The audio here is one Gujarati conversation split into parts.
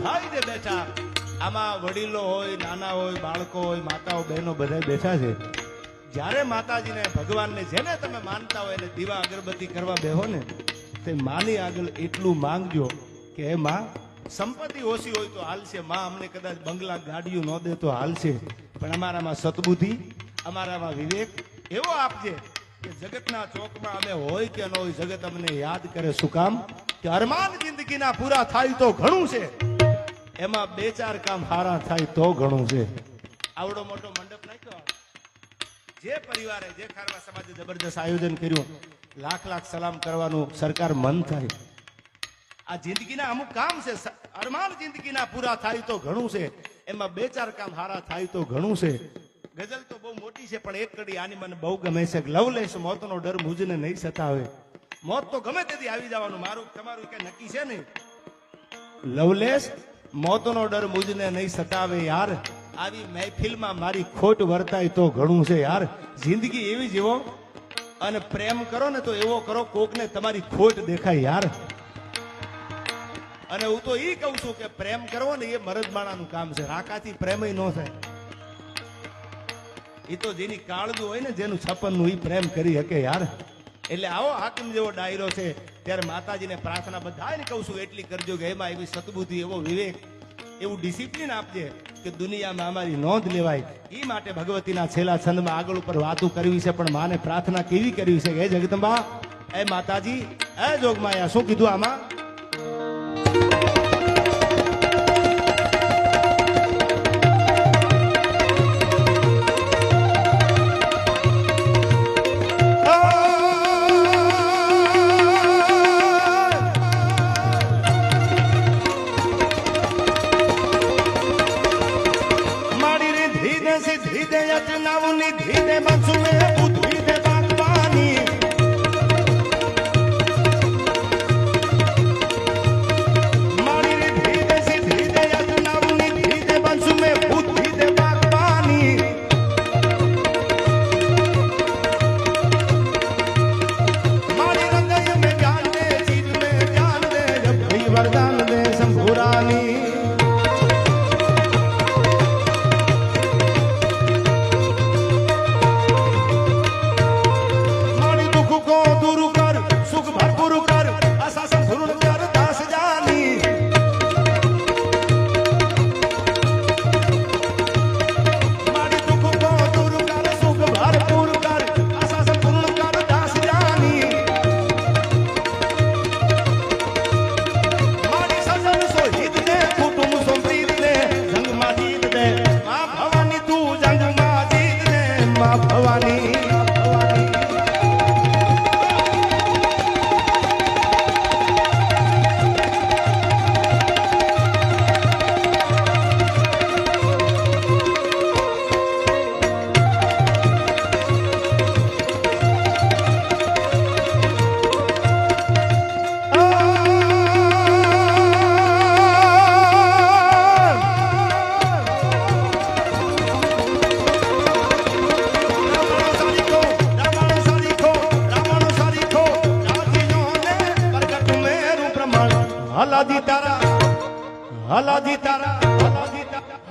ખાઈને બેઠા. આમાં વડીલો હોય, નાના હોય, બાળકો હોય, માતાઓ બહેનો બધા બેઠા છે. જ્યારે માતાજીને ભગવાનને જેને તમે માનતા હોય એને દીવા અગરબત્તી કરવા બેહો ને તે માની આગળ એટલું માંગજો કે હે માં, સંપત્તિ ઓછી હોય તો હાલશે, માં અમને કદાચ બંગલા ગાડીઓ ન દે તો હાલશે, પણ અમારામાં સદબુદ્ધિ, અમારામાં વિવેક એવો આપજે કે જગતના ચોકમાં અમે હોય કે ન હોય જગત અમને યાદ કરે. શું કામ? કે અરમાન જિંદગીના પૂરા થાય તો ઘણું છે, એમાં બે ચાર કામ સારા થાય તો ઘણું છે. આવડો મોટો મંડપ નાખ્યો, જે પરિવારે જે ખારવા સમાજે જબરદસ્ત આયોજન કર્યું, લાખ લાખ સલામ કરવાનું સરકાર મન થાય. આ જિંદગીના અમુક કામ છે, અરમાન જિંદગીના પૂરા થાય તો ઘણું છે, એમાં બે ચાર કામ સારા થાય તો ઘણું છે. ગઝલ તો બહુ મોટી છે પણ એક કડી આની મને બહુ ગમે છે. લવલેસ મોતનો ડર મુજને નહીં સતાવે. મોત તો ગમે તેથી આવી જવાનું, મારું તમારું કઈ નક્કી છે નહીં. લવલેસ મોતનો ડર મુજને નહીં સતાવે યાર, આવી મહેફિલમાં મારી ખોટ વર્તાય તો ઘણું છે યાર. જિંદગી એવી જીવો અને પ્રેમ કરો ને તો એવો કરો કોકને તમારી ખોટ દેખાય યાર. અને હું તો ઈ કહું છું કે પ્રેમ કરવો ને એ મરદબાણાનું કામ છે, રાકાથી પ્રેમય ન થાય. એ તો જેની કાળજું હોય ને, જેનું છપ્પનનું ઈ પ્રેમ કરી શકે યાર. એટલે આવો હાકીમ જેવો ડાયરો છે ત્યારે માતાજીને પ્રાર્થના બધાને કહું છું એટલી કરજો કે એમાં એવી સદબુદ્ધિ, એવો વિવેક, એવું ડિસિપ્લિન આપજે કે દુનિયામાં અમારી નોંધ લેવાય. એ માટે ભગવતીના છેલ્લા છંદમાં આગળ ઉપર વાતો કરવી છે, પણ માને પ્રાર્થના કેવી કરવી છે કે હે જગદંબા, એ માતાજી, એ જોગમાયા, શું કીધું આમાં?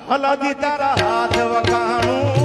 હલાદી તારા હાથ વખાણું